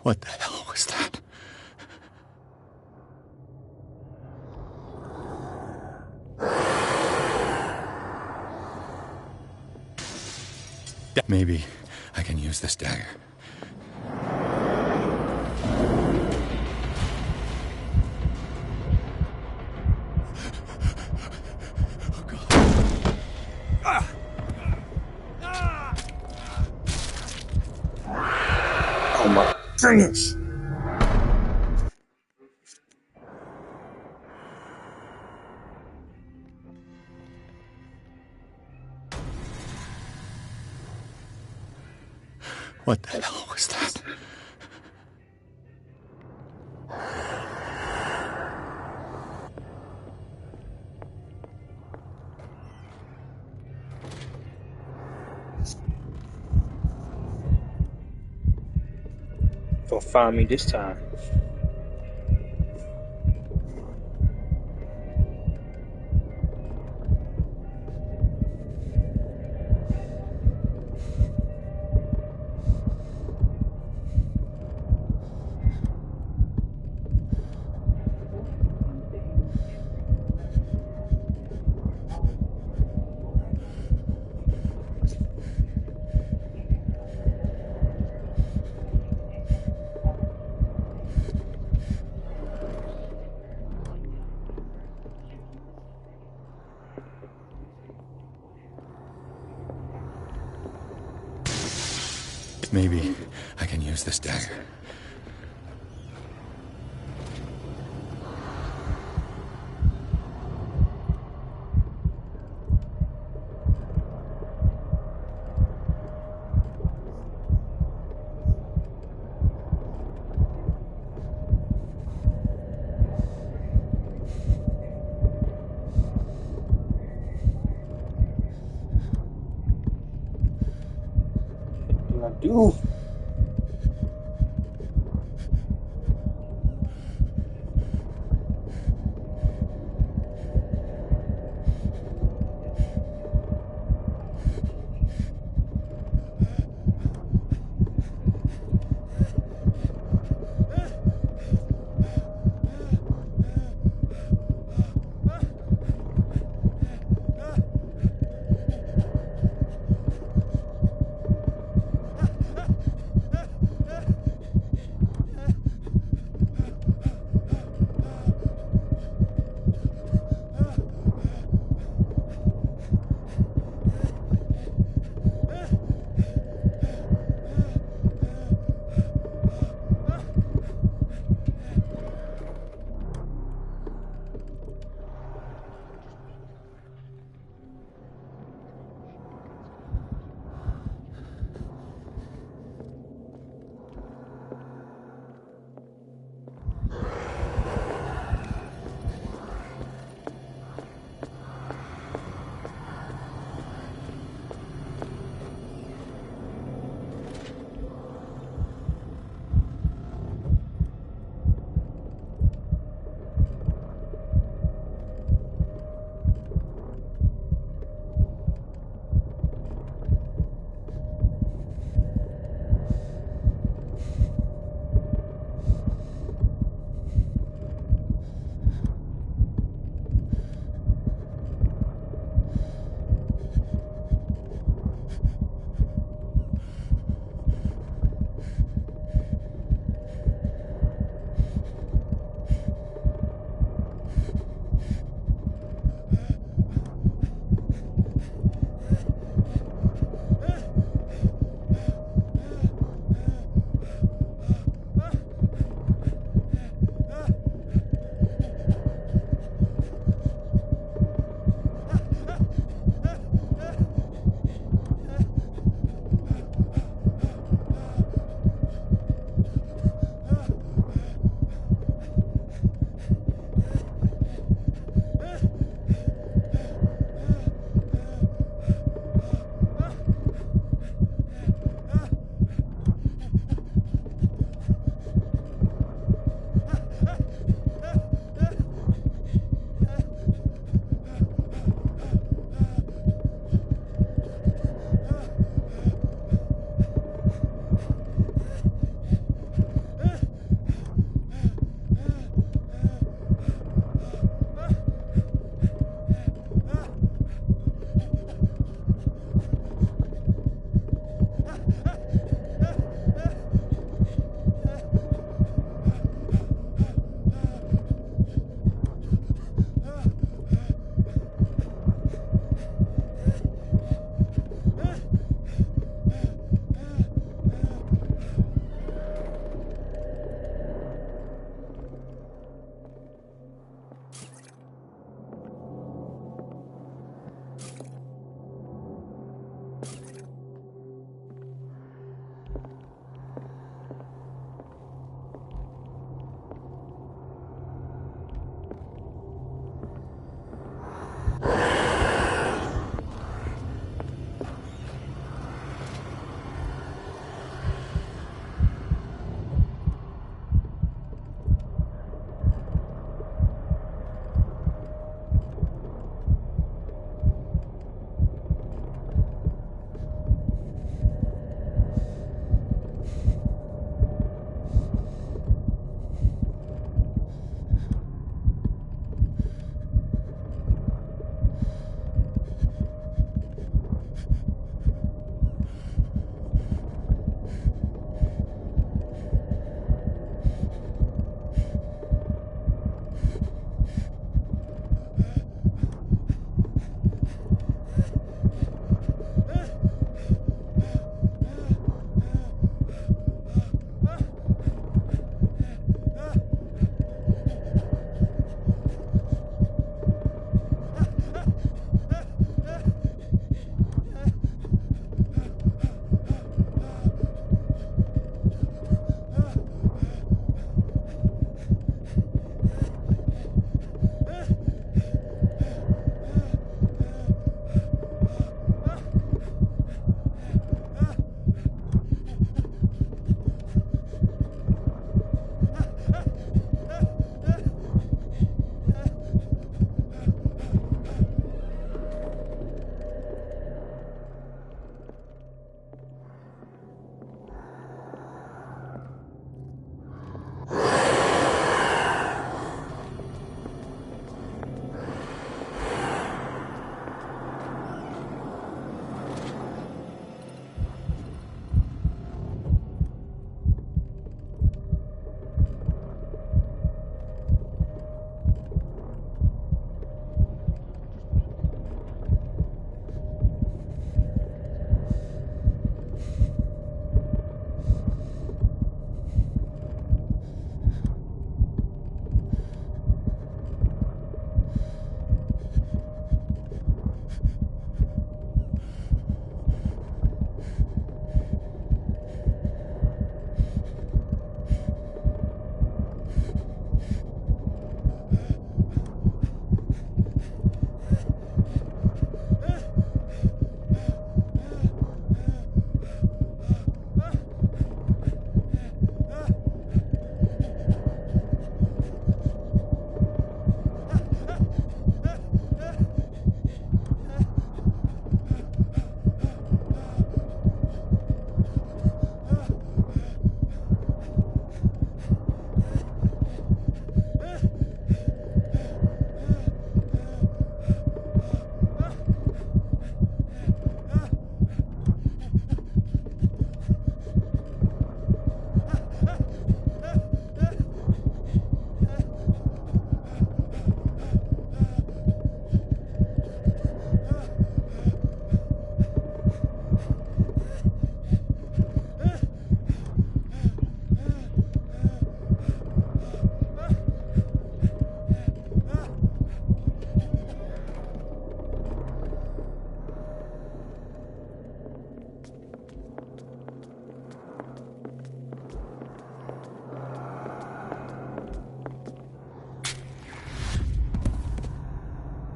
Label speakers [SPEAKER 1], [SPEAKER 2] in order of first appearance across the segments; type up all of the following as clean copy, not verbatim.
[SPEAKER 1] What the hell was that? Maybe I can use this dagger.
[SPEAKER 2] Oh my goodness!
[SPEAKER 1] What the hell was that?
[SPEAKER 2] They'll find me this time.
[SPEAKER 1] Maybe I can use this dagger.
[SPEAKER 2] What do I do?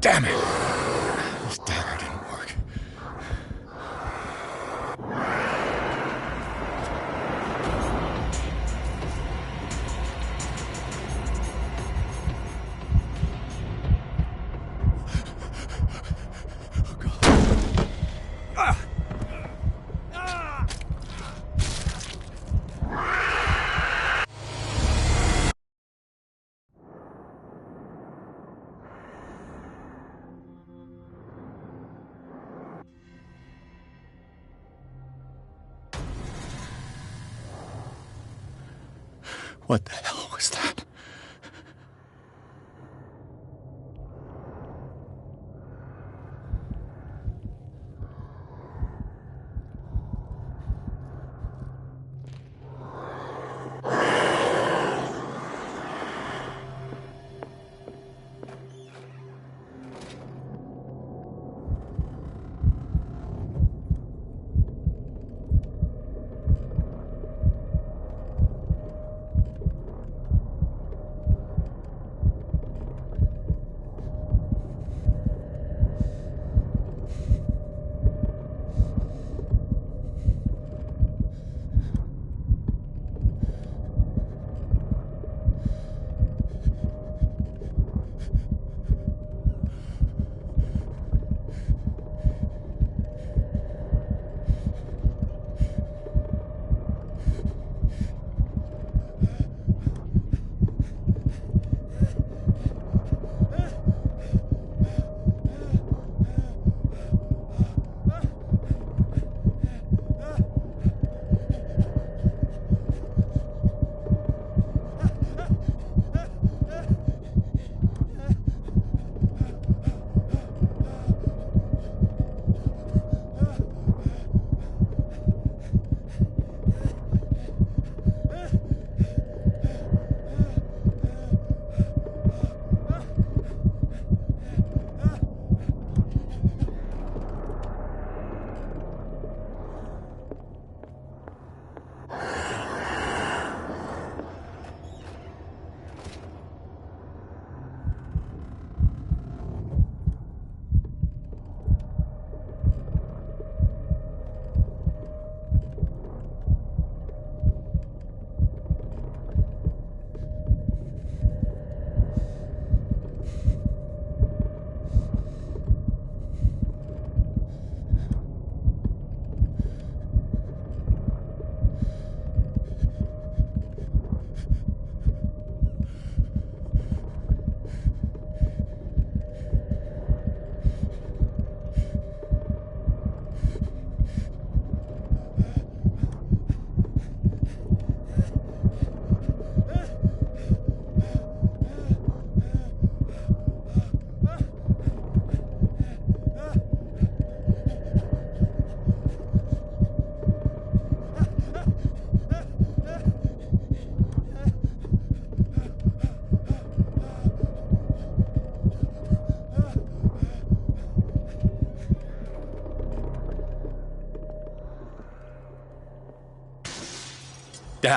[SPEAKER 1] Damn it! This dagger didn't work. What the hell was that?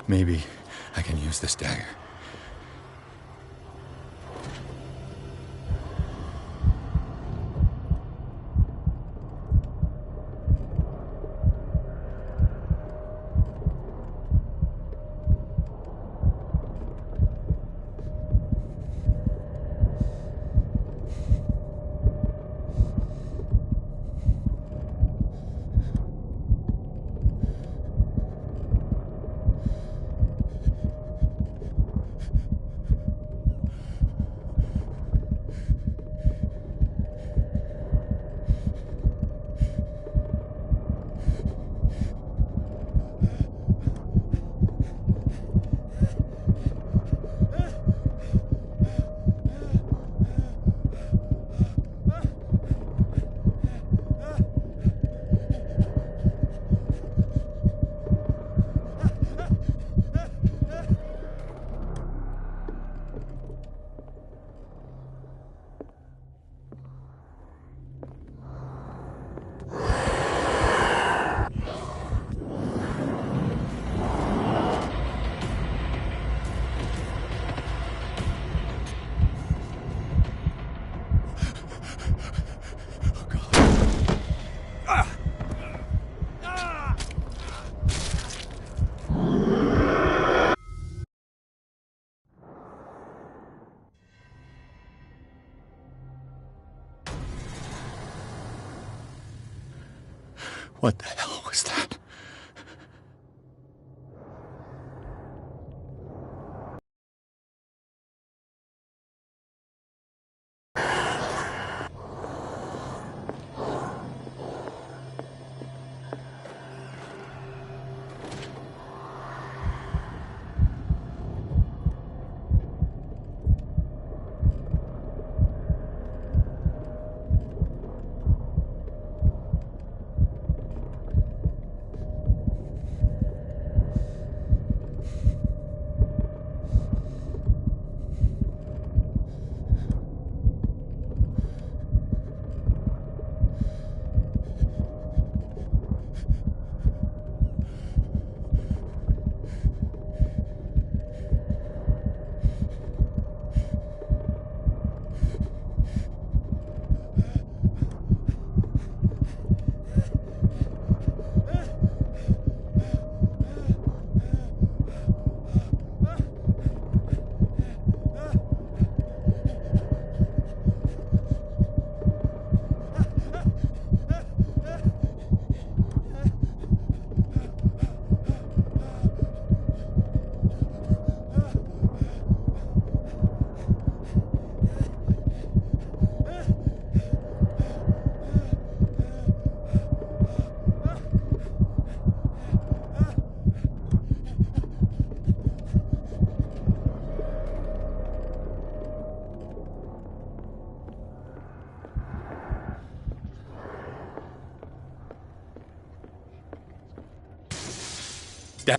[SPEAKER 1] Maybe I can use this dagger. What the hell was that?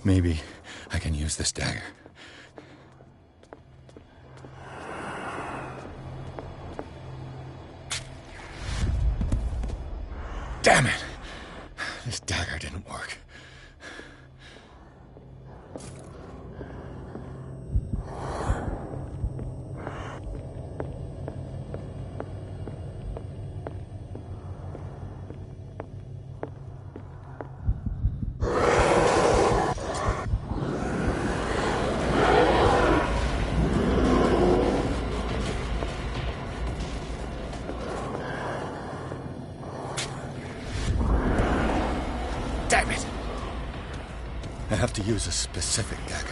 [SPEAKER 1] Maybe I can use this dagger. Damn it! This dagger didn't work. Damn it! I have to use a specific dagger.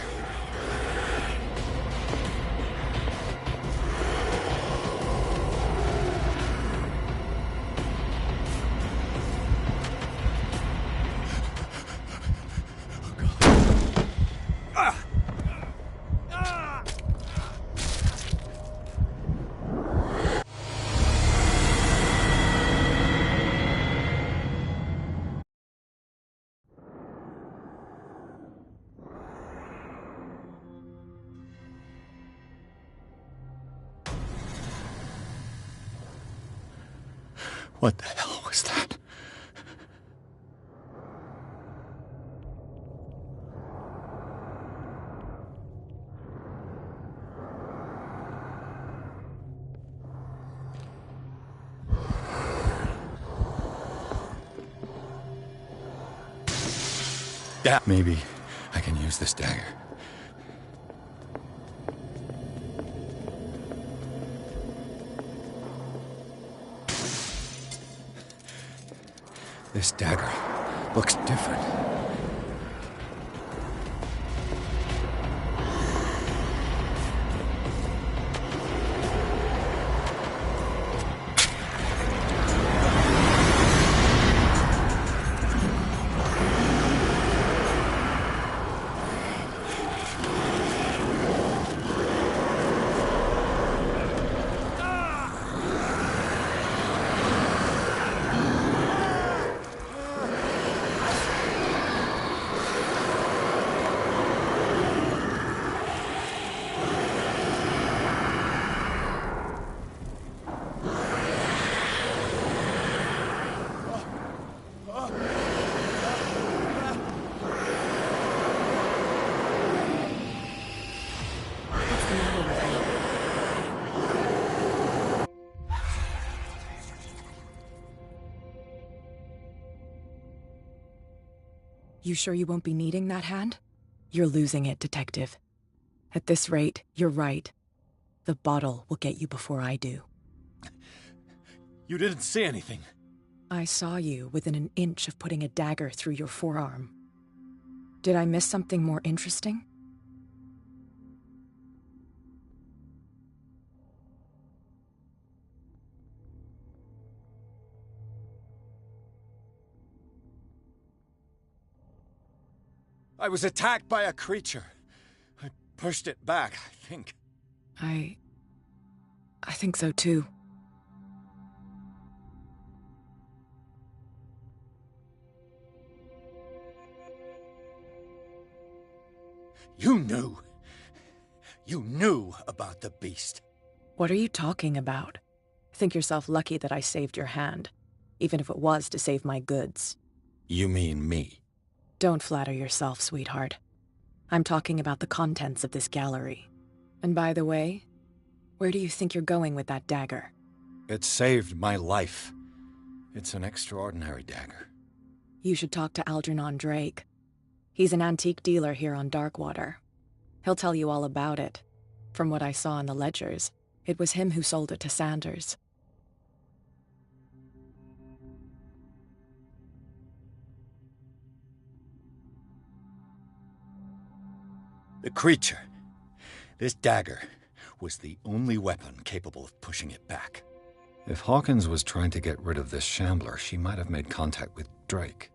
[SPEAKER 1] What the hell was that? Maybe I can use this dagger. This dagger looks different.
[SPEAKER 3] You sure you won't be needing that hand? You're losing it, Detective. At this rate, you're right. The bottle will get you before I do.
[SPEAKER 1] You didn't say anything.
[SPEAKER 3] I saw you within an inch of putting a dagger through your forearm. Did I miss something more interesting?
[SPEAKER 1] I was attacked by a creature. I pushed it back, I think.
[SPEAKER 3] I think so too.
[SPEAKER 1] You knew. You knew about the beast.
[SPEAKER 3] What are you talking about? Think yourself lucky that I saved your hand, even if it was to save my goods.
[SPEAKER 1] You mean me?
[SPEAKER 3] Don't flatter yourself, sweetheart. I'm talking about the contents of this gallery. And by the way, where do you think you're going with that dagger?
[SPEAKER 1] It saved my life. It's an extraordinary dagger.
[SPEAKER 3] You should talk to Algernon Drake. He's an antique dealer here on Darkwater. He'll tell you all about it. From what I saw in the ledgers, it was him who sold it to Sanders.
[SPEAKER 1] The creature. This dagger was the only weapon capable of pushing it back. If Hawkins was trying to get rid of this shambler, she might have made contact with Drake.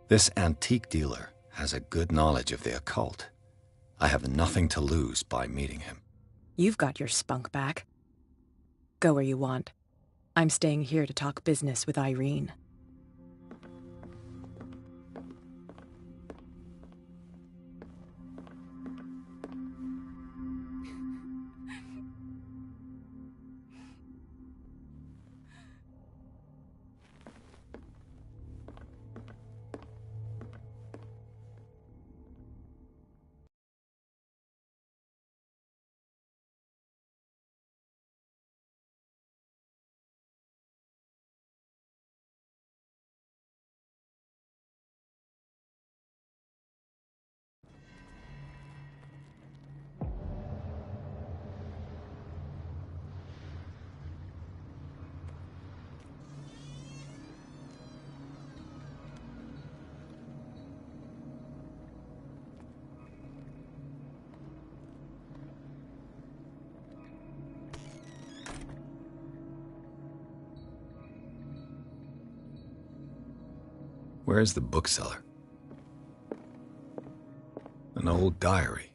[SPEAKER 1] This antique dealer has a good knowledge of the occult. I have nothing to lose by meeting him.
[SPEAKER 3] You've got your spunk back. Go where you want. I'm staying here to talk business with Irene.
[SPEAKER 1] Where's the bookseller? An old diary.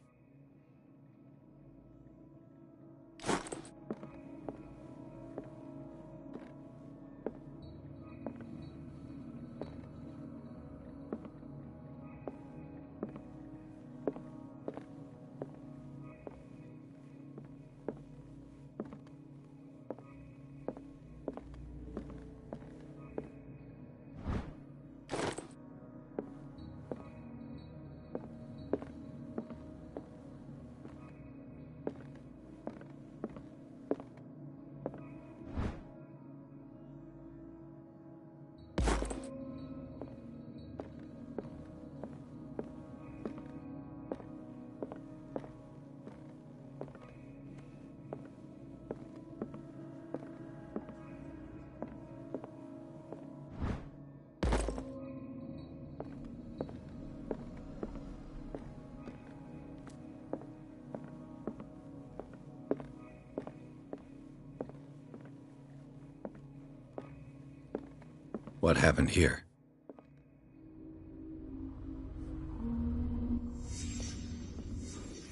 [SPEAKER 1] What happened here?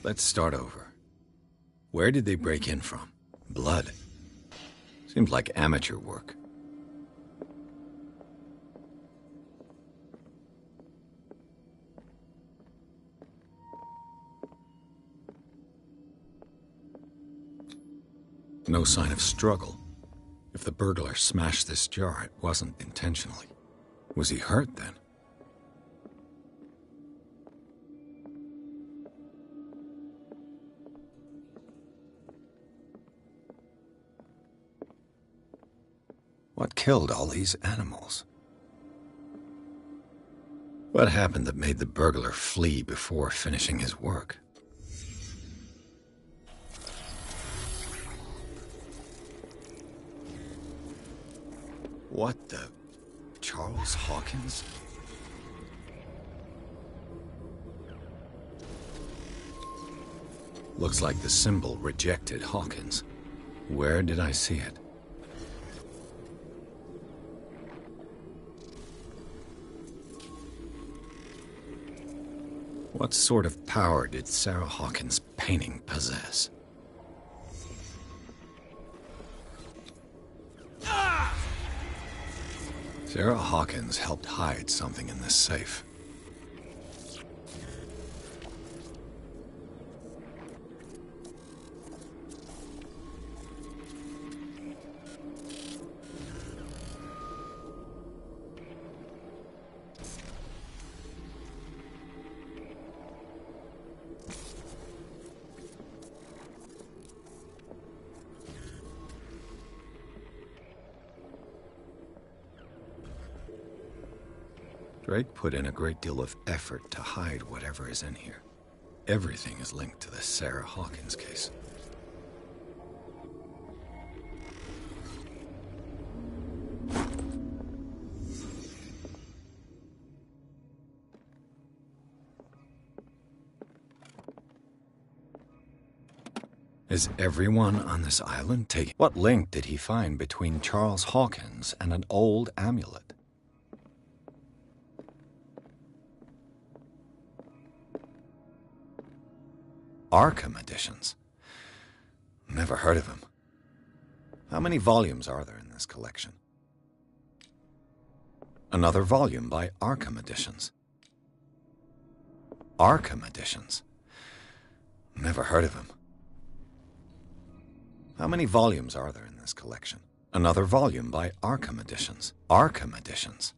[SPEAKER 1] Let's start over. Where did they break in from? Blood. Seems like amateur work. No sign of struggle. If the burglar smashed this jar, it wasn't intentionally. Was he hurt then? What killed all these animals? What happened that made the burglar flee before finishing his work? What the... Charles Hawkins? Looks like the symbol rejected Hawkins. Where did I see it? What sort of power did Sarah Hawkins' painting possess? Sarah Hawkins helped hide something in this safe. Drake put in a great deal of effort to hide whatever is in here. Everything is linked to the Sarah Hawkins case. Is everyone on this island taking... What link did he find between Charles Hawkins and an old amulet? Arkham editions? Never heard of him. How many volumes are there in this collection? Another volume by Arkham Editions. Arkham Editions? Never heard of him. How many volumes are there in this collection? Another volume by Arkham Editions. Arkham Editions?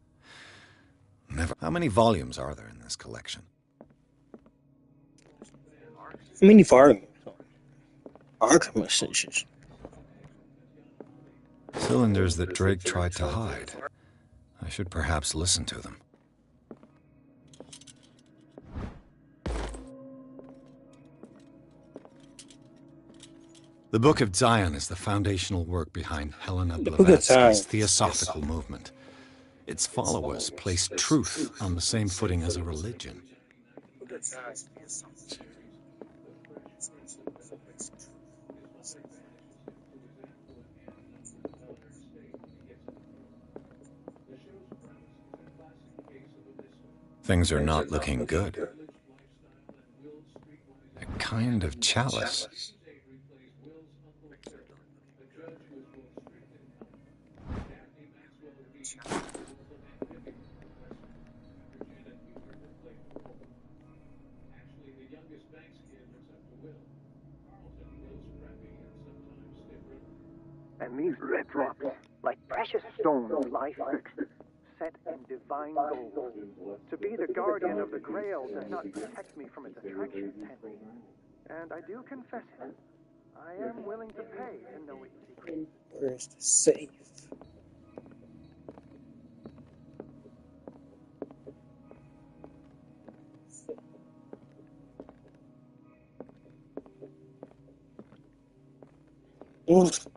[SPEAKER 1] Never... How many volumes are there in this collection?
[SPEAKER 2] How many volumes? Arkham Editions.
[SPEAKER 1] Cylinders that Drake tried to hide. I should perhaps listen to them. The Book of Zion is the foundational work behind Helena Blavatsky's Theosophical movement. Its followers place truth on the same footing as a religion. Things are not looking good. A kind of chalice.
[SPEAKER 4] And these red drops, like precious stones, lie fixed, set in divine gold. To be the guardian of the Grail does not protect me from its attractions, Henry. And I do confess it. I am willing to pay to know its secret.
[SPEAKER 2] Where's the safe? Oof.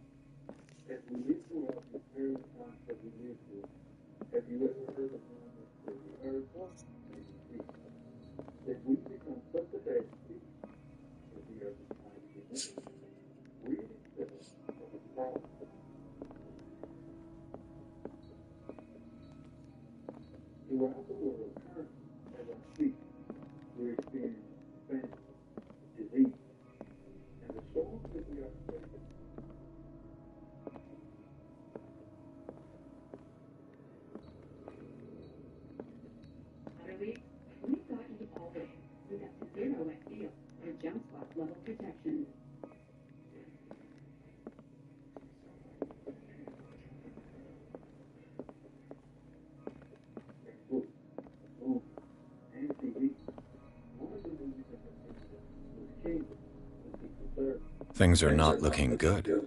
[SPEAKER 1] Things are not looking good.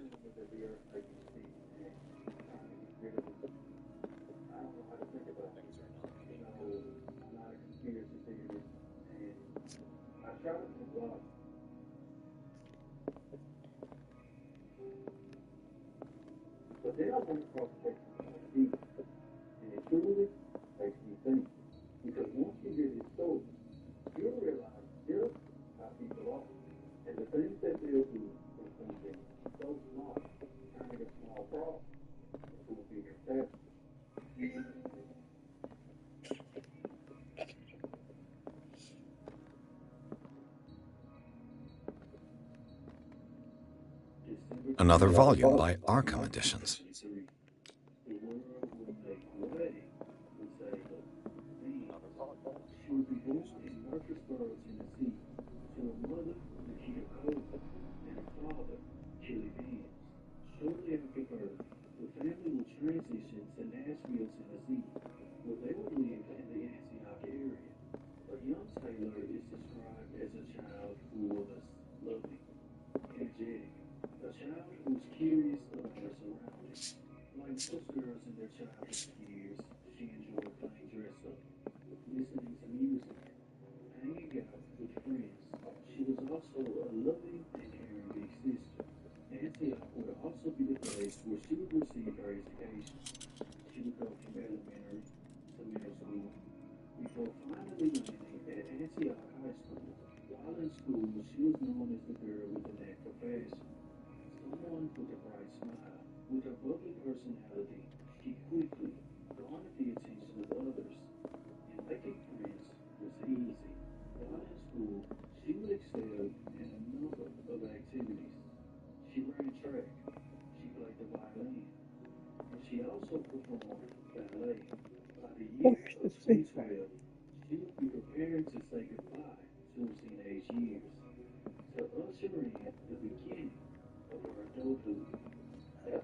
[SPEAKER 1] Another volume by Arkham Editions.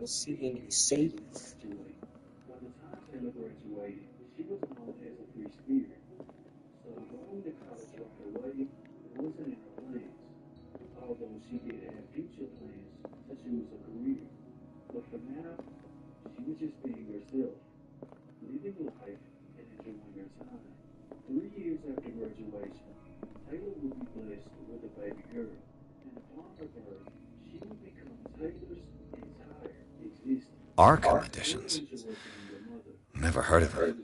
[SPEAKER 2] Seeing safe.
[SPEAKER 1] Arkham Editions? Never heard of it.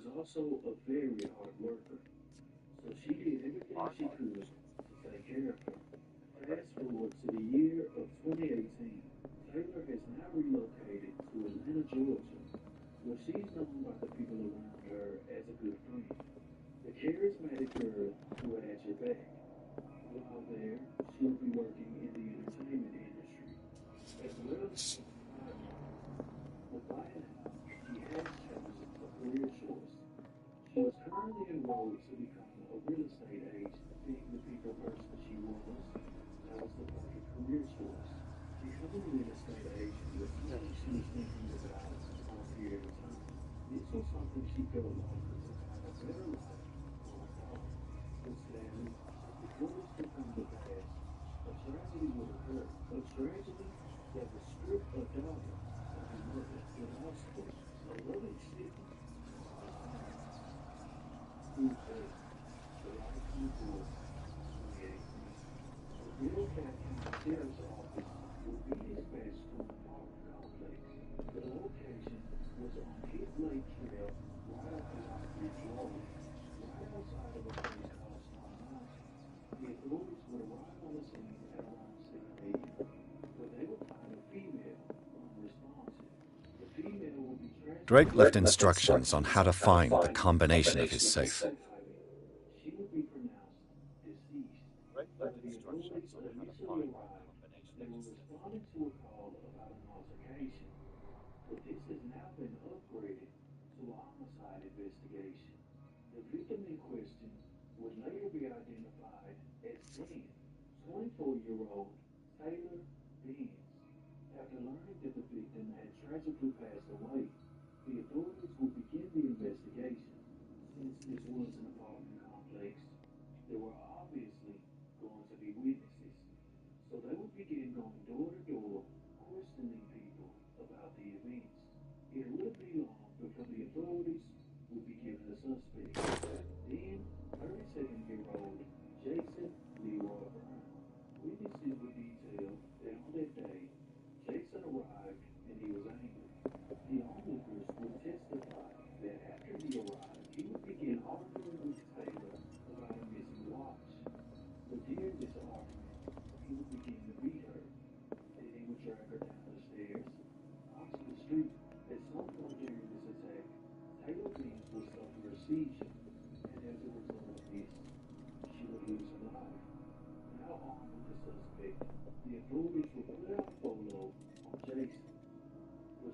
[SPEAKER 1] Drake left instructions on how to find the combination of his safe.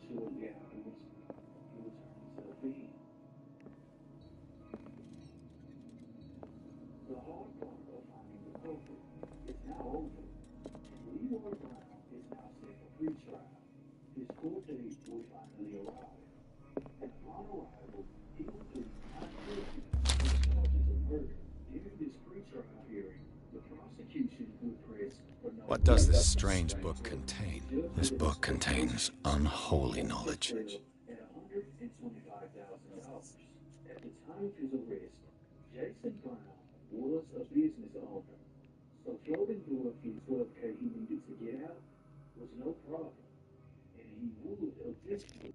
[SPEAKER 5] Shortly afterwards, he will turn himself in. The hard part of finding the culprit is now over, and Leroy Brown is now set for pre-trial. His court date will finally arrive, and upon arrival, he will plead not guilty to the charges of murder. During this pre-trial hearing, the prosecution will press for no.
[SPEAKER 1] What does this strange book contain? This book contains unholy knowledge.
[SPEAKER 5] And $125,000. At the time of his arrest, Jason Brown was a business owner, so floating through his 12K he needed to get out was no problem, and he would eventually.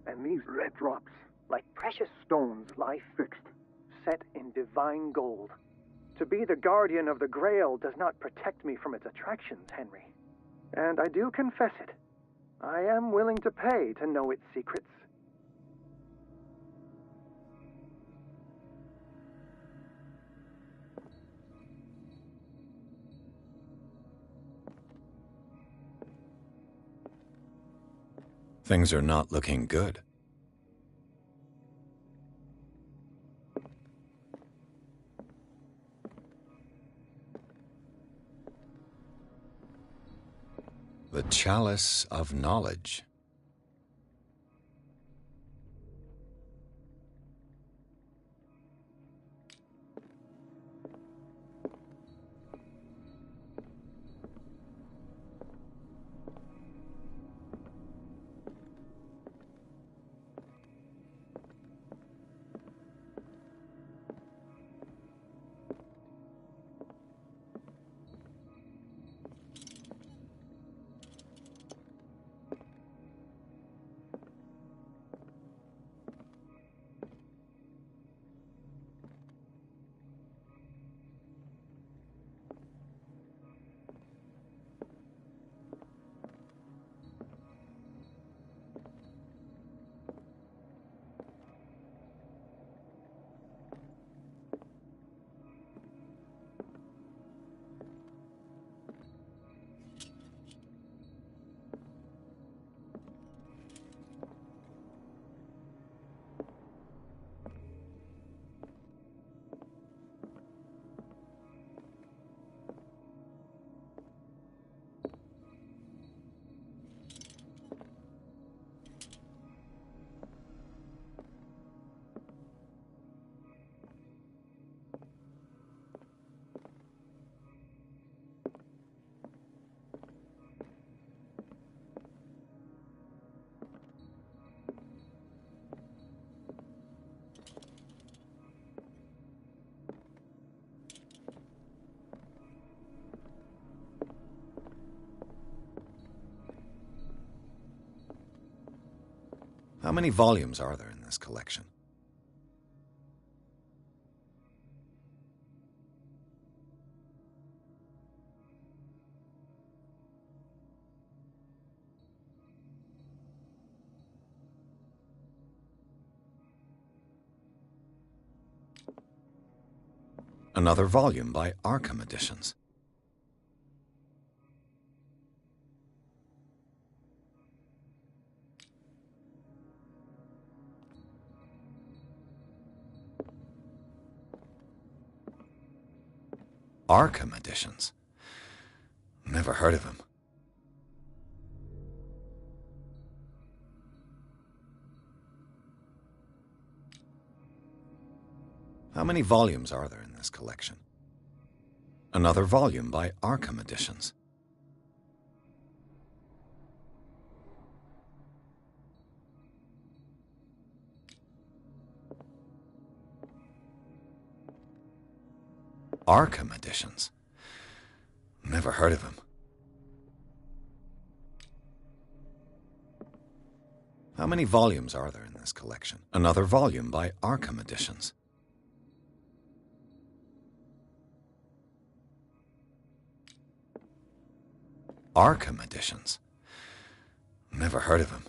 [SPEAKER 4] And these red drops, like precious stones, lie fixed, set in divine gold. To be the guardian of the Grail does not protect me from its attractions, Henry. And I do confess it. I am willing to pay to know its secrets.
[SPEAKER 1] Things are not looking good. The Chalice of Knowledge. How many volumes are there in this collection? Another volume by Arkham Editions. Arkham editions. Never heard of him. How many volumes are there in this collection? Another volume by Arkham Editions. Arkham Editions. Never heard of him. How many volumes are there in this collection? Another volume by Arkham Editions. Arkham Editions. Never heard of him.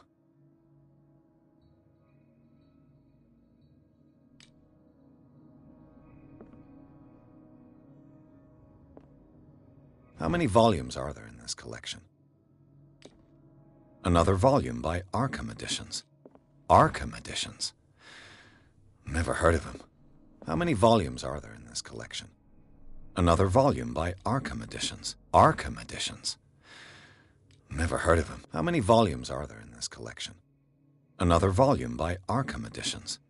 [SPEAKER 1] How many volumes are there in this collection? Another volume by Arkham Editions. Arkham Editions. Never heard of him. How many volumes are there in this collection? Another volume by Arkham Editions. Arkham Editions. Never heard of him. How many volumes are there in this collection? Another volume by Arkham Editions.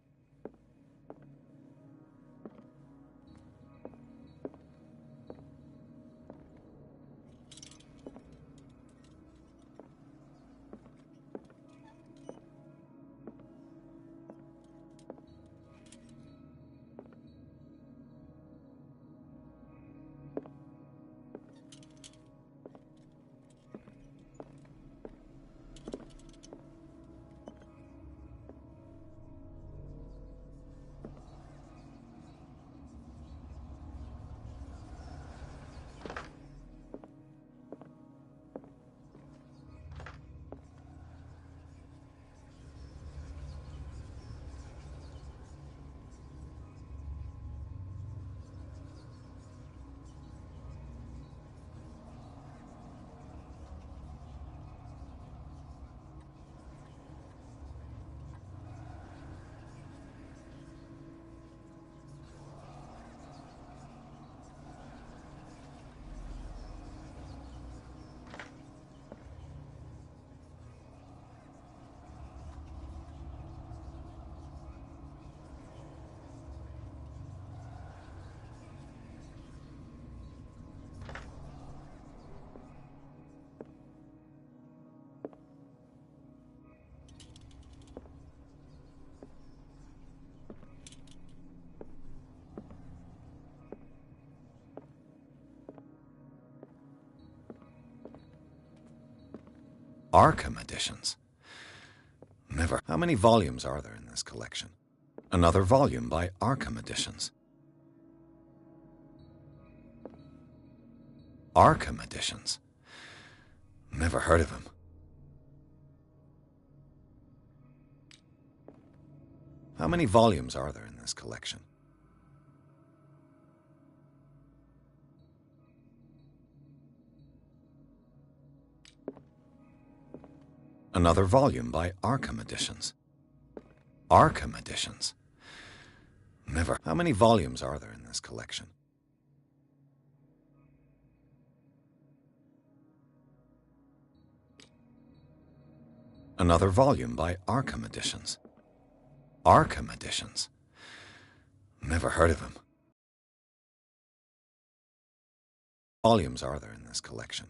[SPEAKER 1] Arkham Editions. Never. How many volumes are there in this collection? Another volume by Arkham Editions. Arkham Editions. Never heard of him. How many volumes are there in this collection? Another volume by Arkham Editions. Arkham Editions. Never. How many volumes are there in this collection? Another volume by Arkham Editions. Arkham Editions. Never heard of him. Volumes are there in this collection?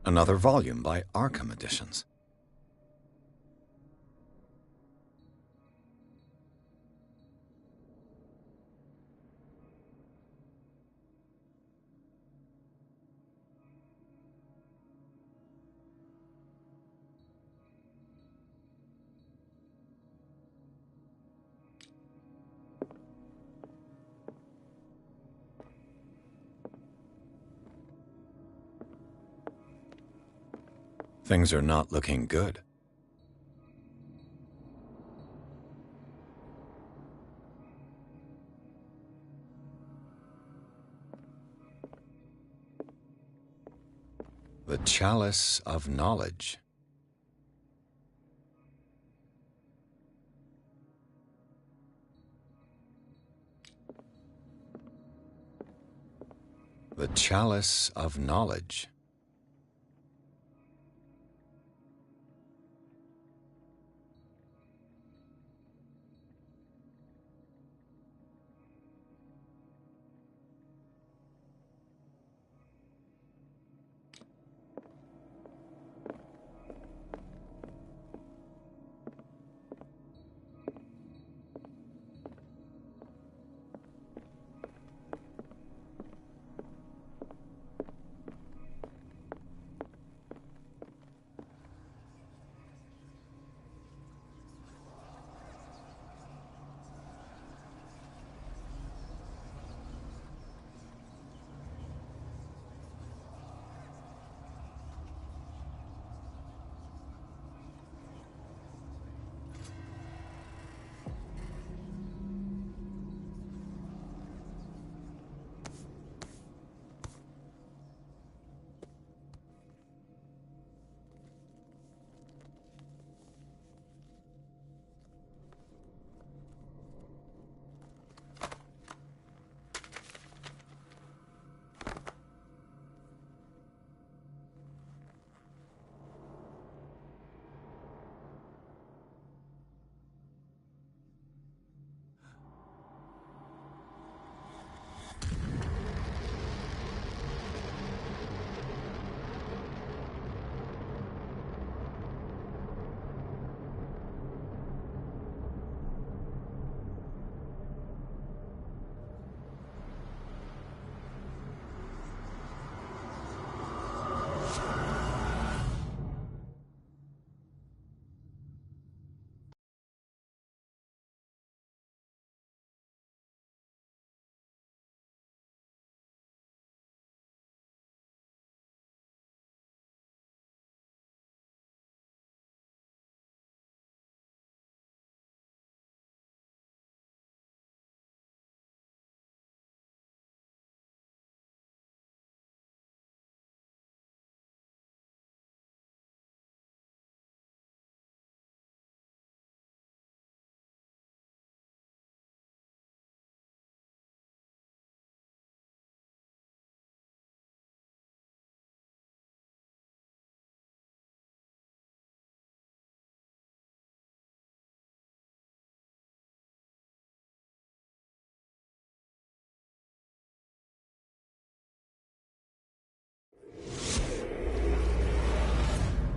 [SPEAKER 1] Another volume by Arkham Editions. Things are not looking good. The Chalice of Knowledge. The Chalice of Knowledge.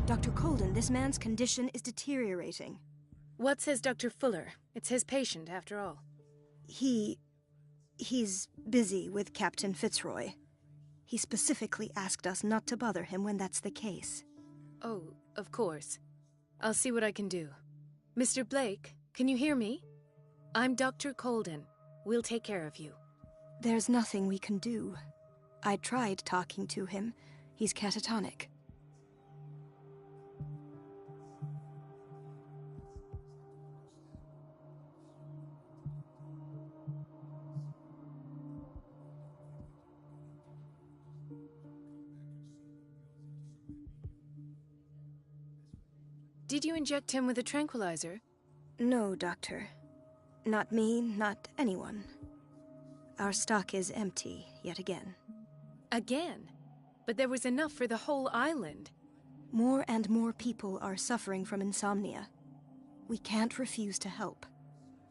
[SPEAKER 6] Dr. Colden, this man's condition is deteriorating.
[SPEAKER 7] What says Dr. Fuller? It's his patient, after all.
[SPEAKER 6] He's busy with Captain Fitzroy. He specifically asked us not to bother him when that's the case.
[SPEAKER 7] Oh, of course. I'll see what I can do. Mr. Blake, can you hear me? I'm Dr. Colden. We'll take care of you.
[SPEAKER 6] There's nothing we can do. I tried talking to him. He's catatonic.
[SPEAKER 7] Did you inject him with a tranquilizer?
[SPEAKER 6] No, Doctor. Not me, not anyone. Our stock is empty, yet again.
[SPEAKER 7] Again? But there was enough for the whole island.
[SPEAKER 6] More and more people are suffering from insomnia. We can't refuse to help.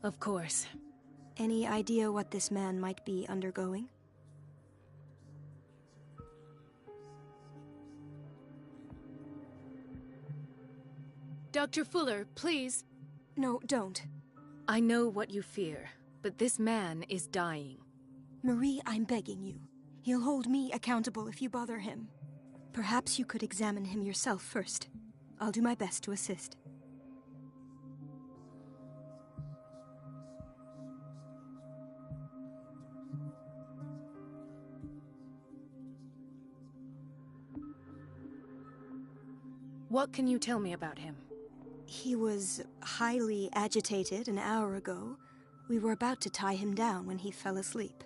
[SPEAKER 7] Of course.
[SPEAKER 6] Any idea what this man might be undergoing?
[SPEAKER 7] Dr. Fuller, please.
[SPEAKER 6] No, don't.
[SPEAKER 7] I know what you fear, but this man is dying.
[SPEAKER 6] Marie, I'm begging you. He'll hold me accountable if you bother him. Perhaps you could examine him yourself first. I'll do my best to assist.
[SPEAKER 7] What can you tell me about him?
[SPEAKER 6] He was highly agitated an hour ago. We were about to tie him down when he fell asleep.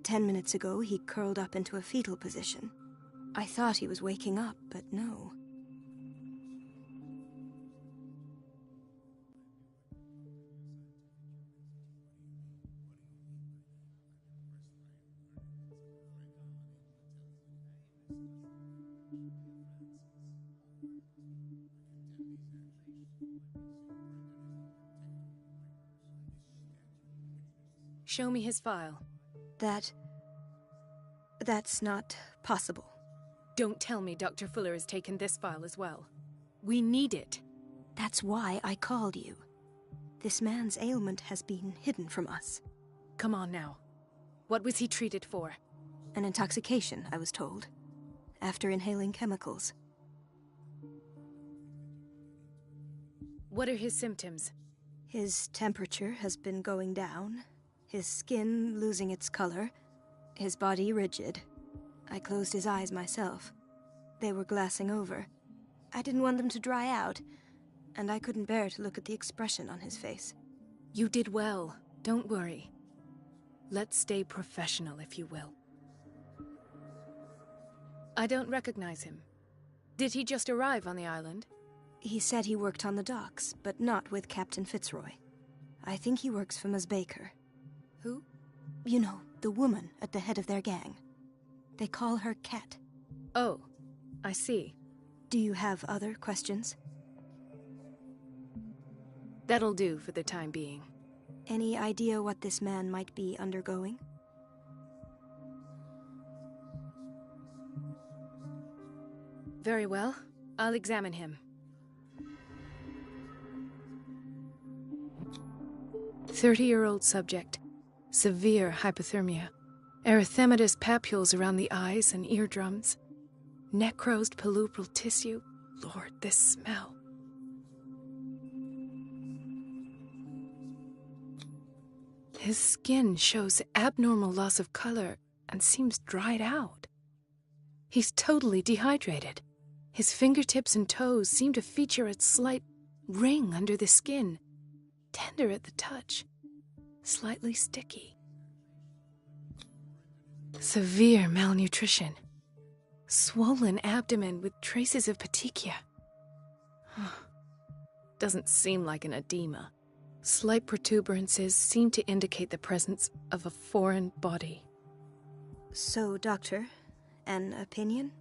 [SPEAKER 6] 10 minutes ago, he curled up into a fetal position. I thought he was waking up, but no.
[SPEAKER 7] Show me his file.
[SPEAKER 6] That's not possible.
[SPEAKER 7] Don't tell me Dr. Fuller has taken this file as well. We need it.
[SPEAKER 6] That's why I called you. This man's ailment has been hidden from us.
[SPEAKER 7] Come on now. What was he treated for?
[SPEAKER 6] An intoxication, I was told, after inhaling chemicals.
[SPEAKER 7] What are his symptoms?
[SPEAKER 6] His temperature has been going down, his skin losing its color, his body rigid. I closed his eyes myself. They were glassing over. I didn't want them to dry out, and I couldn't bear to look at the expression on his face.
[SPEAKER 7] You did well. Don't worry. Let's stay professional, if you will. I don't recognize him. Did he just arrive on the island?
[SPEAKER 6] He said he worked on the docks, but not with Captain Fitzroy. I think he works for Ms. Baker.
[SPEAKER 7] Who?
[SPEAKER 6] You know, the woman at the head of their gang. They call her Cat.
[SPEAKER 7] Oh, I see.
[SPEAKER 6] Do you have other questions?
[SPEAKER 7] That'll do for the time being.
[SPEAKER 6] Any idea what this man might be undergoing?
[SPEAKER 7] Very well. I'll examine him. 30-year-old subject. Severe hypothermia. Erythematous papules around the eyes and eardrums. Necrosed palpebral tissue. Lord, this smell. His skin shows abnormal loss of color and seems dried out. He's totally dehydrated. His fingertips and toes seem to feature a slight ring under the skin, tender at the touch, slightly sticky. Severe malnutrition. Swollen abdomen with traces of petechia. Doesn't seem like an edema. Slight protuberances seem to indicate the presence of a foreign body.
[SPEAKER 6] So, Doctor, an opinion?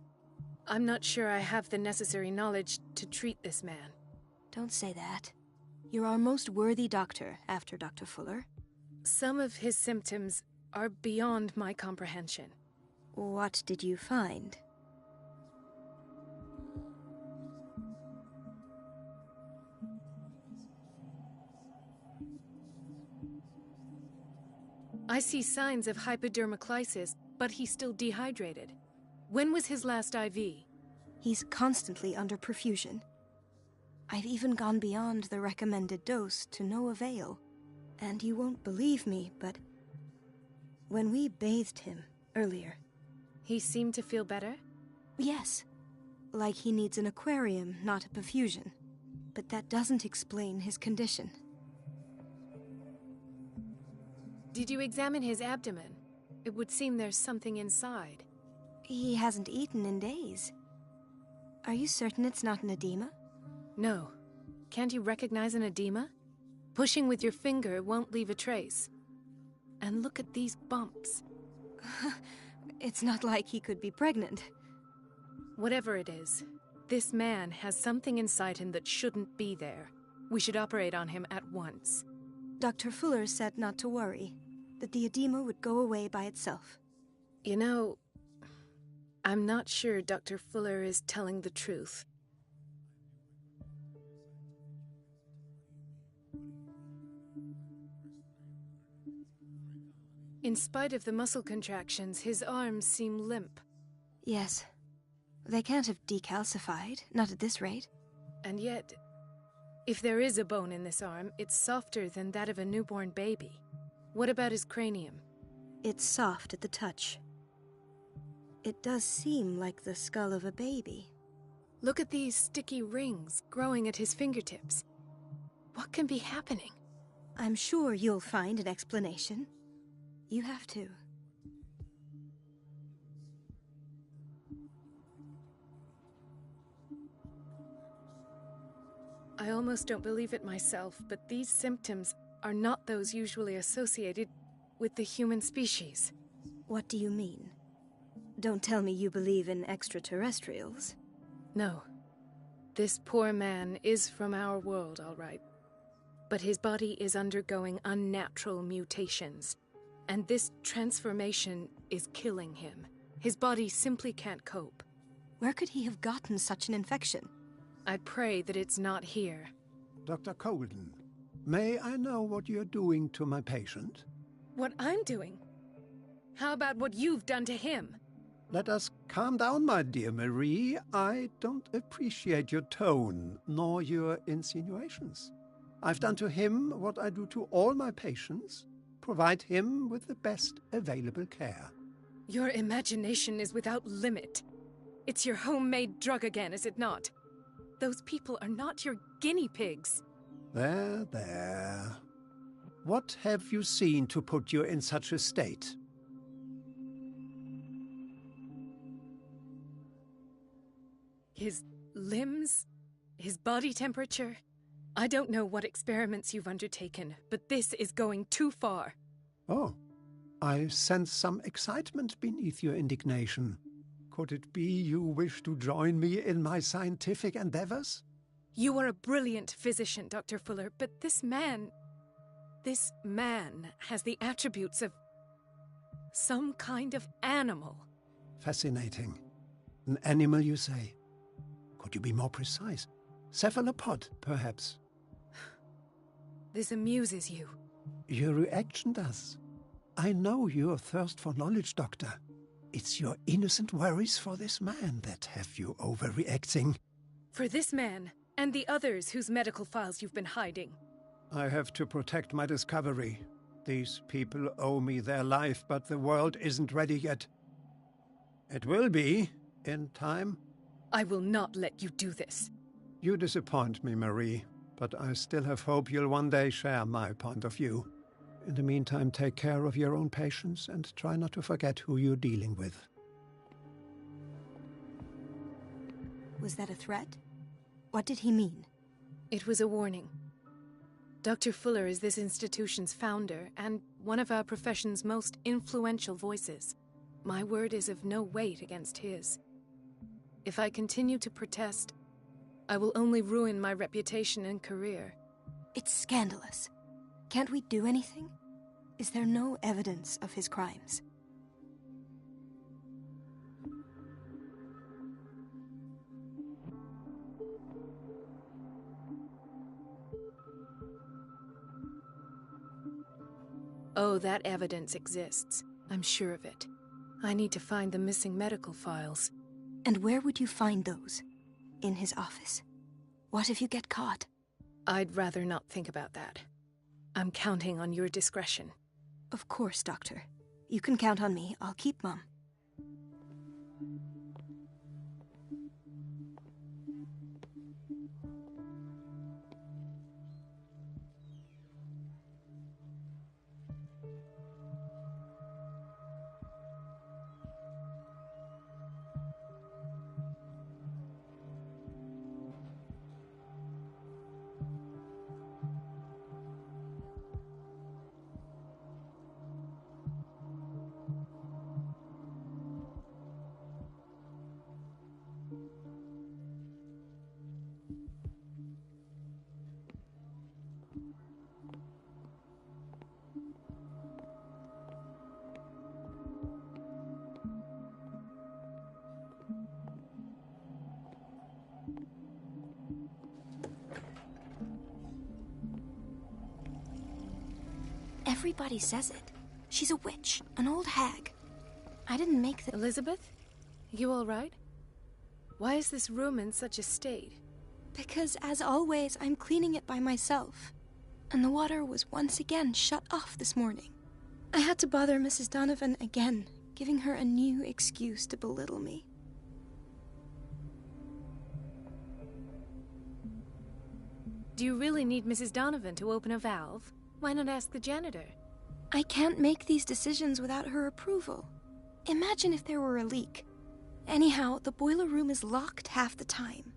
[SPEAKER 7] I'm not sure I have the necessary knowledge to treat this man.
[SPEAKER 6] Don't say that. You're our most worthy doctor after Dr. Fuller.
[SPEAKER 7] Some of his symptoms are beyond my comprehension.
[SPEAKER 6] What did you find?
[SPEAKER 7] I see signs of hypodermoclysis, but he's still dehydrated. When was his last IV?
[SPEAKER 6] He's constantly under perfusion. I've even gone beyond the recommended dose to no avail. And you won't believe me, but when we bathed him earlier...
[SPEAKER 7] He seemed to feel better?
[SPEAKER 6] Yes. Like he needs an aquarium, not a perfusion. But that doesn't explain his condition.
[SPEAKER 7] Did you examine his abdomen? It would seem there's something inside.
[SPEAKER 6] He hasn't eaten in days. Are you certain it's not an edema?
[SPEAKER 7] No. Can't you recognize an edema? Pushing with your finger won't leave a trace. And look at these bumps.
[SPEAKER 6] It's not like he could be pregnant.
[SPEAKER 7] Whatever it is, this man has something inside him that shouldn't be there. We should operate on him at once.
[SPEAKER 6] Dr. Fuller said not to worry, that the edema would go away by itself.
[SPEAKER 7] You know, I'm not sure Dr. Fuller is telling the truth. In spite of the muscle contractions, his arms seem limp.
[SPEAKER 6] Yes. They can't have decalcified, not at this rate.
[SPEAKER 7] And yet, if there is a bone in this arm, it's softer than that of a newborn baby. What about his cranium?
[SPEAKER 6] It's soft at the touch. It does seem like the skull of a baby.
[SPEAKER 7] Look at these sticky rings growing at his fingertips. What can be happening?
[SPEAKER 6] I'm sure you'll find an explanation. You have to.
[SPEAKER 7] I almost don't believe it myself, but these symptoms are not those usually associated with the human species.
[SPEAKER 6] What do you mean? Don't tell me you believe in extraterrestrials.
[SPEAKER 7] No. This poor man is from our world, all right. But his body is undergoing unnatural mutations, and this transformation is killing him. His body simply can't cope.
[SPEAKER 6] Where could he have gotten such an infection?
[SPEAKER 7] I pray that it's not here.
[SPEAKER 8] Dr. Colden, may I know what you're doing to my patient?
[SPEAKER 7] What I'm doing? How about what you've done to him?
[SPEAKER 8] Let us calm down, my dear Marie. I don't appreciate your tone, nor your insinuations. I've done to him what I do to all my patients, provide him with the best available care.
[SPEAKER 7] Your imagination is without limit. It's your homemade drug again, is it not? Those people are not your guinea pigs.
[SPEAKER 8] There, there. What have you seen to put you in such a state?
[SPEAKER 7] His limbs? His body temperature? I don't know what experiments you've undertaken, but this is going too far.
[SPEAKER 8] Oh, I sense some excitement beneath your indignation. Could it be you wish to join me in my scientific endeavors?
[SPEAKER 7] You are a brilliant physician, Dr. Fuller, but this man has the attributes of some kind of animal.
[SPEAKER 8] Fascinating. An animal, you say? Could you be more precise? Cephalopod, perhaps?
[SPEAKER 7] This amuses you.
[SPEAKER 8] Your reaction does. I know your thirst for knowledge, Doctor. It's your innocent worries for this man that have you overreacting.
[SPEAKER 7] For this man, and the others whose medical files you've been hiding.
[SPEAKER 8] I have to protect my discovery. These people owe me their life, but the world isn't ready yet. It will be, in time.
[SPEAKER 7] I will not let you do this.
[SPEAKER 8] You disappoint me, Marie, but I still have hope you'll one day share my point of view. In the meantime, take care of your own patients and try not to forget who you're dealing with.
[SPEAKER 6] Was that a threat? What did he mean?
[SPEAKER 7] It was a warning. Dr. Fuller is this institution's founder and one of our profession's most influential voices. My word is of no weight against his. If I continue to protest, I will only ruin my reputation and career.
[SPEAKER 6] It's scandalous. Can't we do anything? Is there no evidence of his crimes?
[SPEAKER 7] Oh, that evidence exists. I'm sure of it. I need to find the missing medical files.
[SPEAKER 6] And where would you find those? In his office? What if you get caught?
[SPEAKER 7] I'd rather not think about that. I'm counting on your discretion.
[SPEAKER 6] Of course, Doctor. You can count on me. I'll keep mum. Everybody says it. She's a witch, an old hag. I didn't make the...
[SPEAKER 7] Elizabeth? You all right? Why is this room in such a state?
[SPEAKER 6] Because, as always, I'm cleaning it by myself. And the water was once again shut off this morning. I had to bother Mrs. Donovan again, giving her a new excuse to belittle me.
[SPEAKER 7] Do you really need Mrs. Donovan to open a valve? Why not ask the janitor?
[SPEAKER 6] I can't make these decisions without her approval. Imagine if there were a leak. Anyhow, the boiler room is locked half the time.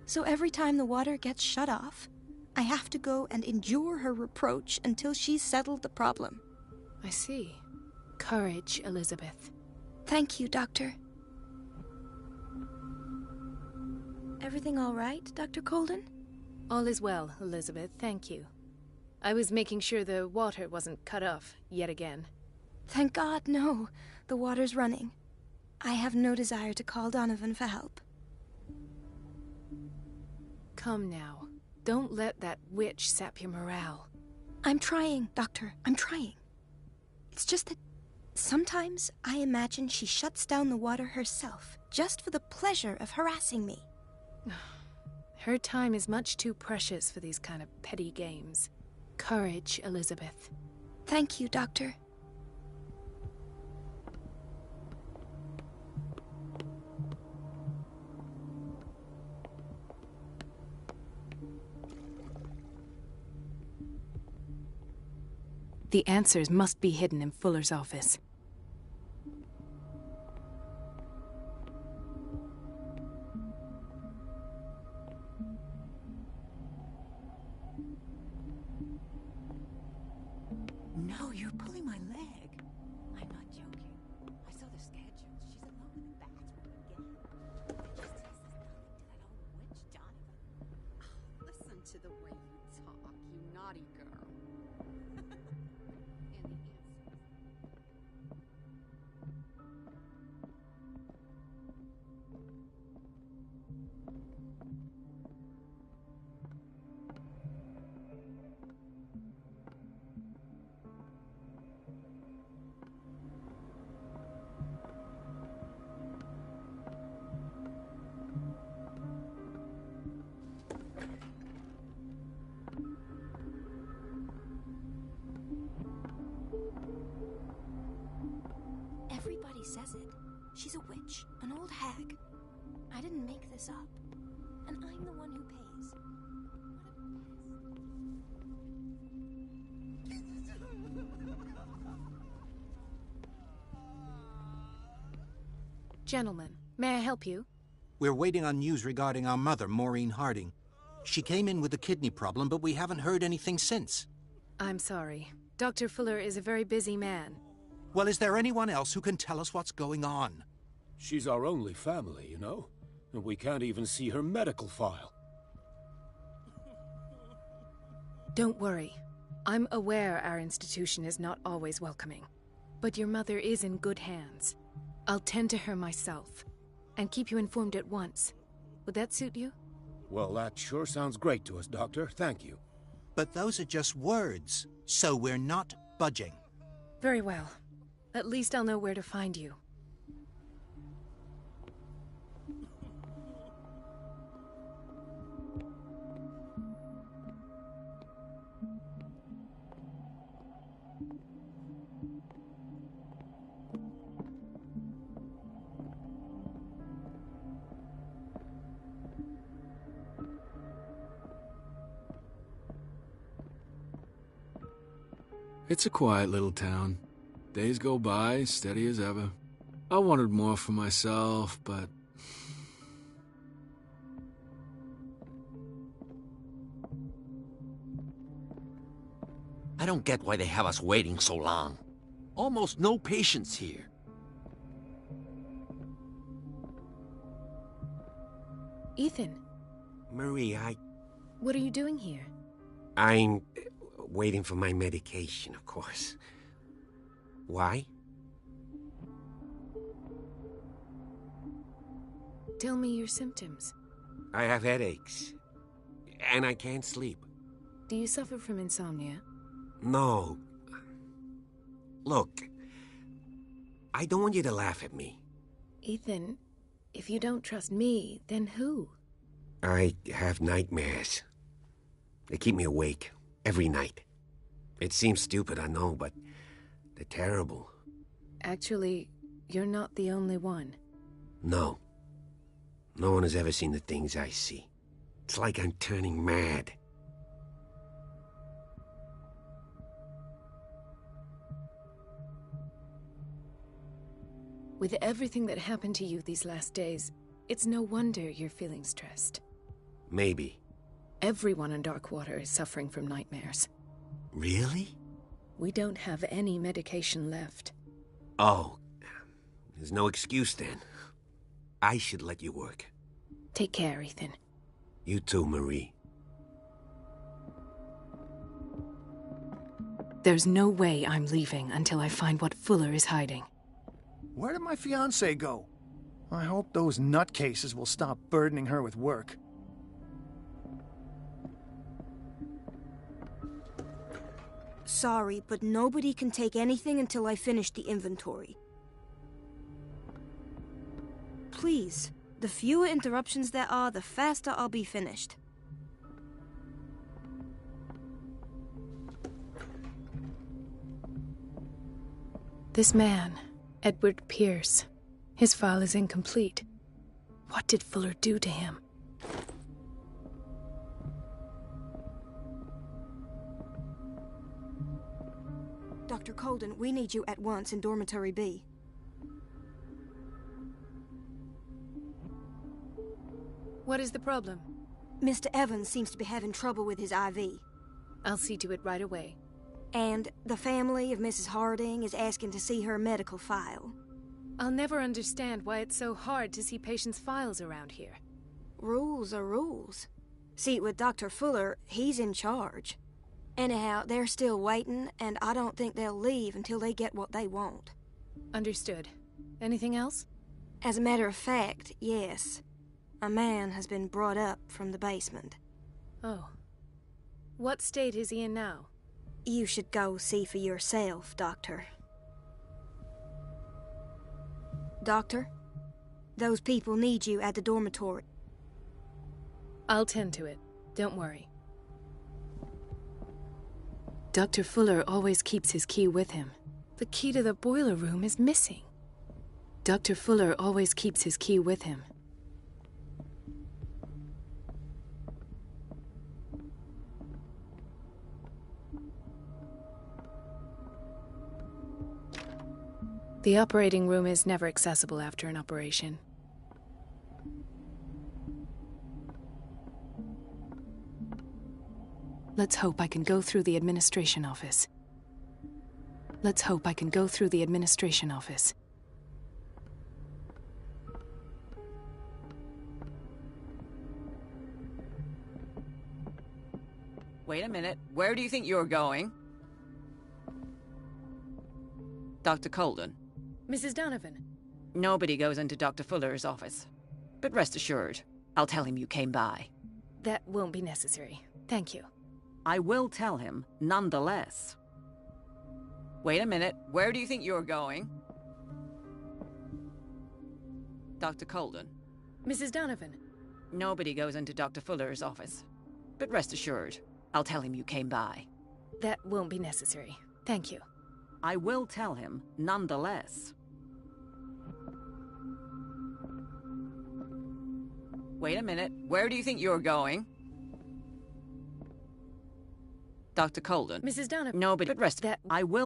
[SPEAKER 6] So every time the water gets shut off, I have to go and endure her reproach until she's settled the problem.
[SPEAKER 7] I see. Courage, Elizabeth.
[SPEAKER 6] Thank you, Doctor. Everything all right, Dr. Colden?
[SPEAKER 7] All is well, Elizabeth, thank you. I was making sure the water wasn't cut off yet again.
[SPEAKER 6] Thank God, no. The water's running. I have no desire to call Donovan for help.
[SPEAKER 7] Come now. Don't let that witch sap your morale.
[SPEAKER 6] I'm trying, Doctor. I'm trying. It's just that sometimes I imagine she shuts down the water herself, just for the pleasure of harassing me.
[SPEAKER 7] Her time is much too precious for these kind of petty games. Courage, Elizabeth.
[SPEAKER 6] Thank you, Doctor.
[SPEAKER 7] The answers must be hidden in Fuller's office.
[SPEAKER 9] No, you're pulling my leg. I'm not joking. I saw the schedule. She's alone in the bathroom again. It just says nothing to that old witch, Donovan. Oh, listen to the way you talk, you naughty girl. And the answer.
[SPEAKER 6] Everybody says it. She's a witch, an old hag. I didn't make this up. And I'm the one who pays.
[SPEAKER 7] Gentlemen, may I help you?
[SPEAKER 10] We're waiting on news regarding our mother, Maureen Harding. She came in with a kidney problem, but we haven't heard anything since.
[SPEAKER 7] I'm sorry. Dr. Fuller is a very busy man.
[SPEAKER 10] Well, is there anyone else who can tell us what's going on?
[SPEAKER 11] She's our only family, you know? And we can't even see her medical file.
[SPEAKER 7] Don't worry. I'm aware our institution is not always welcoming. But your mother is in good hands. I'll tend to her myself, and keep you informed at once. Would that suit you?
[SPEAKER 11] Well, that sure sounds great to us, Doctor. Thank you.
[SPEAKER 10] But those are just words, so we're not budging.
[SPEAKER 7] Very well. At least I'll know where to find you.
[SPEAKER 12] It's a quiet little town. Days go by, steady as ever. I wanted more for myself, but...
[SPEAKER 13] I don't get why they have us waiting so long. Almost no patience here.
[SPEAKER 7] Ethan.
[SPEAKER 14] Marie,
[SPEAKER 7] What are you doing here?
[SPEAKER 14] I'm waiting for my medication, of course. Why?
[SPEAKER 7] Tell me your symptoms.
[SPEAKER 14] I have headaches. And I can't sleep.
[SPEAKER 7] Do you suffer from insomnia?
[SPEAKER 14] No. Look, I don't want you to laugh at me.
[SPEAKER 7] Ethan, if you don't trust me, then who?
[SPEAKER 14] I have nightmares. They keep me awake every night. It seems stupid, I know, but they're terrible.
[SPEAKER 7] Actually, you're not the only one.
[SPEAKER 14] No. No one has ever seen the things I see. It's like I'm turning mad.
[SPEAKER 7] With everything that happened to you these last days, it's no wonder you're feeling stressed.
[SPEAKER 14] Maybe.
[SPEAKER 7] Everyone in Darkwater is suffering from nightmares.
[SPEAKER 14] Really?
[SPEAKER 7] We don't have any medication left.
[SPEAKER 14] Oh. There's no excuse then. I should let you work.
[SPEAKER 7] Take care, Ethan.
[SPEAKER 14] You too, Marie.
[SPEAKER 7] There's no way I'm leaving until I find what Fuller is hiding.
[SPEAKER 4] Where did my fiancée go? I hope those nutcases will stop burdening her with work.
[SPEAKER 6] Sorry, but nobody can take anything until I finish the inventory. Please, the fewer interruptions there are, the faster I'll be finished.
[SPEAKER 7] This man, Edward Pierce, his file is incomplete. What did Fuller do to him?
[SPEAKER 6] Dr. Colden, we need you at once in Dormitory B.
[SPEAKER 7] What is the problem?
[SPEAKER 6] Mr. Evans seems to be having trouble with his IV.
[SPEAKER 7] I'll see to it right away.
[SPEAKER 6] And the family of Mrs. Harding is asking to see her medical file.
[SPEAKER 7] I'll never understand why it's so hard to see patients' files around here.
[SPEAKER 6] Rules are rules. See, with Dr. Fuller, he's in charge. Anyhow, they're still waiting, and I don't think they'll leave until they get what they want.
[SPEAKER 7] Understood. Anything else?
[SPEAKER 6] As a matter of fact, yes. A man has been brought up from the basement.
[SPEAKER 7] Oh. What state is he in now?
[SPEAKER 6] You should go see for yourself, Doctor. Doctor, those people need you at the dormitory.
[SPEAKER 7] I'll tend to it. Don't worry. Dr. Fuller always keeps his key with him. The key to the boiler room is missing. Dr. Fuller always keeps his key with him. The operating room is never accessible after an operation. Let's hope I can go through the administration office. Let's hope I can go through the administration office.
[SPEAKER 15] Wait a minute. Where do you think you're going? Dr. Colden.
[SPEAKER 7] Mrs. Donovan.
[SPEAKER 15] Nobody goes into Dr. Fuller's office. But rest assured, I'll tell him you came by.
[SPEAKER 7] That won't be necessary. Thank you.
[SPEAKER 15] I will tell him, nonetheless. Wait a minute. Where do you think you're going? Dr. Colden.
[SPEAKER 7] Mrs. Donovan.
[SPEAKER 15] Nobody goes into Dr. Fuller's office. But rest assured, I'll tell him you came by.
[SPEAKER 7] That won't be necessary. Thank you.
[SPEAKER 15] I will tell him, nonetheless. Wait a minute. Where do you think you're going? Dr. Colden.
[SPEAKER 7] Mrs. Donovan.
[SPEAKER 15] Nobody but rest.
[SPEAKER 7] That
[SPEAKER 15] I will.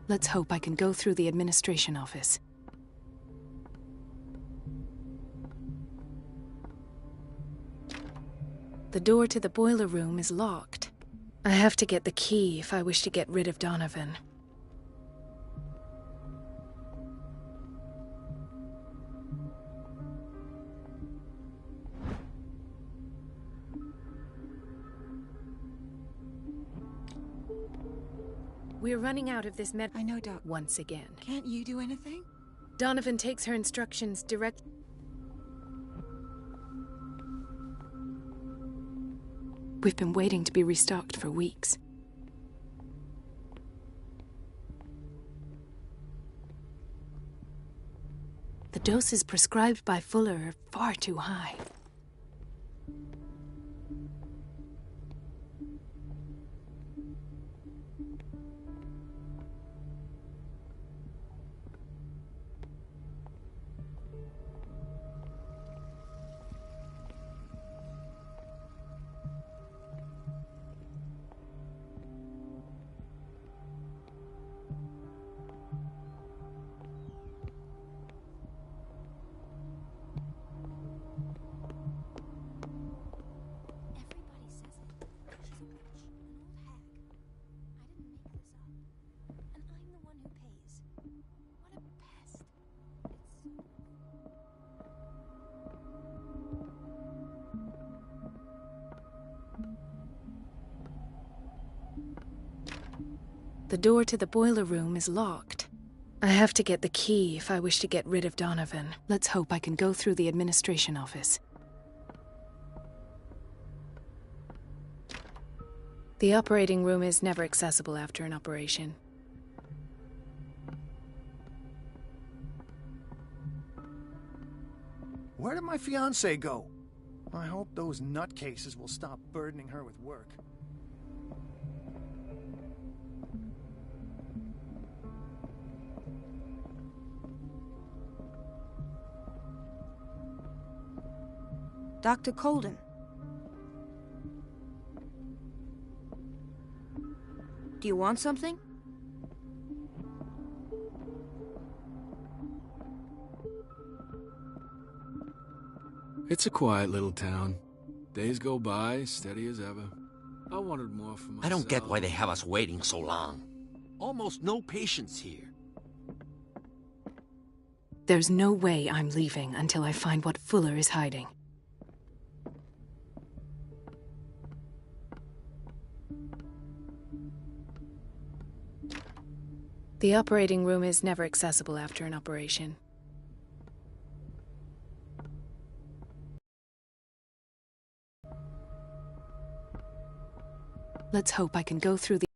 [SPEAKER 7] Let's hope I can go through the administration office. The door to the boiler room is locked. I have to get the key if I wish to get rid of Donovan. We're running out of this
[SPEAKER 9] I know, Doc.
[SPEAKER 7] once again.
[SPEAKER 9] Can't you do anything?
[SPEAKER 7] Donovan takes her instructions direct. We've been waiting to be restocked for weeks. The doses prescribed by Fuller are far too high. The door to the boiler room is locked. I have to get the key if I wish to get rid of Donovan. Let's hope I can go through the administration office. The operating room is never accessible after an operation.
[SPEAKER 4] Where did my fiancée go? I hope those nutcases will stop burdening her with work.
[SPEAKER 6] Dr. Colden. Do you want something?
[SPEAKER 12] It's a quiet little town. Days go by, steady as ever. I wanted more for myself.
[SPEAKER 13] I don't get why they have us waiting so long. Almost no patients here.
[SPEAKER 7] There's no way I'm leaving until I find what Fuller is hiding. The operating room is never accessible after an operation. Let's hope I can go through the...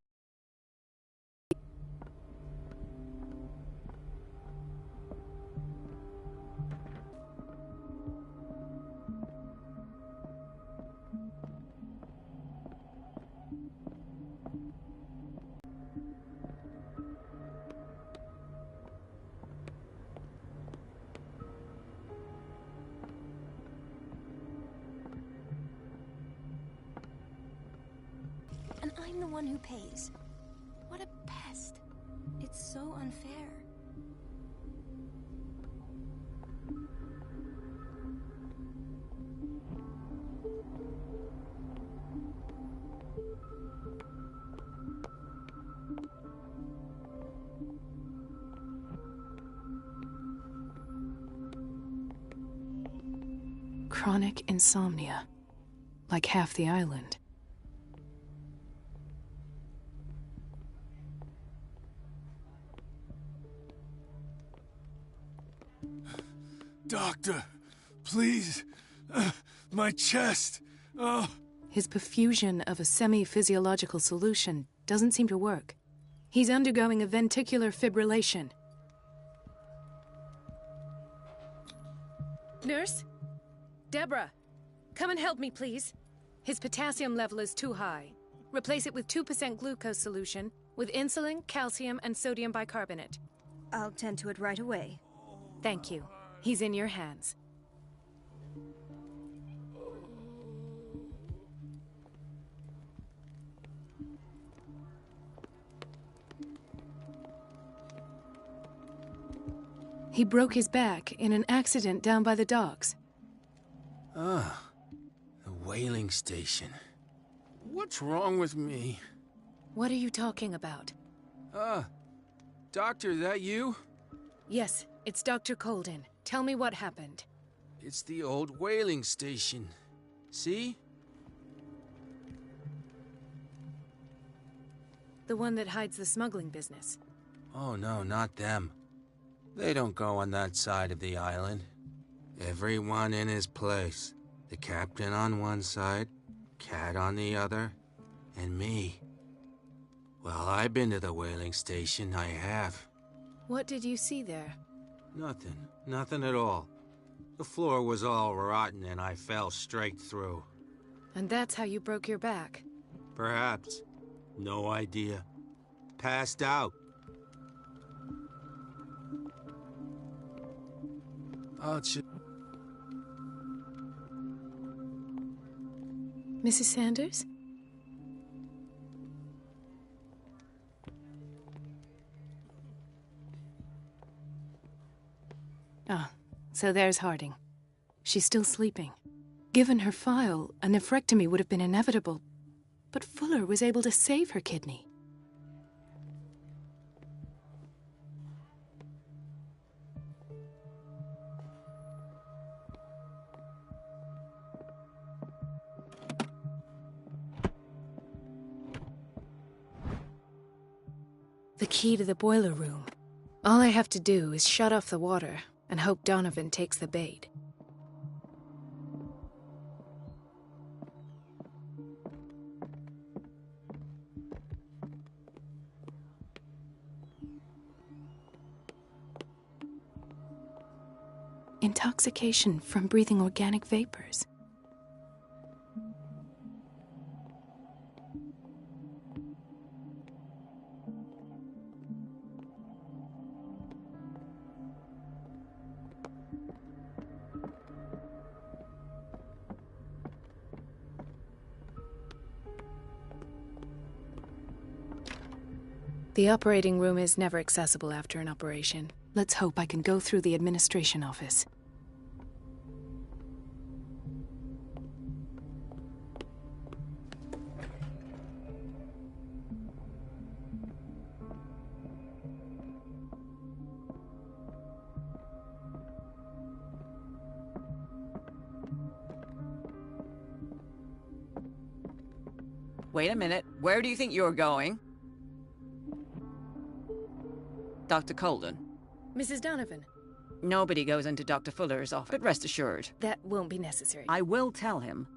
[SPEAKER 6] And I'm the one who pays. What a pest. It's so unfair.
[SPEAKER 7] Chronic insomnia. Like half the island.
[SPEAKER 12] Doctor, please. My chest. Oh.
[SPEAKER 7] His perfusion of a semi-physiological solution doesn't seem to work. He's undergoing a ventricular fibrillation. Nurse? Deborah, come and help me, please. His potassium level is too high. Replace it with 2% glucose solution with insulin, calcium, and sodium bicarbonate.
[SPEAKER 6] I'll tend to it right away.
[SPEAKER 7] Thank you. He's in your hands. He broke his back in an accident down by the docks.
[SPEAKER 12] Ah, the whaling station. What's wrong with me?
[SPEAKER 7] What are you talking about?
[SPEAKER 12] Doctor, that you?
[SPEAKER 7] Yes, it's Dr. Colden. Tell me what happened.
[SPEAKER 12] It's the old whaling station. See?
[SPEAKER 7] The one that hides the smuggling business.
[SPEAKER 12] Oh no, not them. They don't go on that side of the island. Everyone in his place. The captain on one side, Cat on the other, and me. Well, I've been to the whaling station, I have.
[SPEAKER 7] What did you see there?
[SPEAKER 12] Nothing at all. The floor was all rotten and I fell straight through.
[SPEAKER 7] And that's how you broke your back?
[SPEAKER 12] Perhaps. No idea. Passed out.
[SPEAKER 7] Mrs. Sanders? Ah, so there's Harding. She's still sleeping. Given her file, a nephrectomy would have been inevitable, but Fuller was able to save her kidney. The key to the boiler room. All I have to do is shut off the water and hope Donovan takes the bait. Intoxication from breathing organic vapors. The operating room is never accessible after an operation. Let's hope I can go through the administration office.
[SPEAKER 15] Wait a minute. Where do you think you're going? Dr. Colden.
[SPEAKER 7] Mrs. Donovan.
[SPEAKER 15] Nobody goes into Dr. Fuller's office, but rest assured.
[SPEAKER 7] That won't be necessary.
[SPEAKER 15] I will tell him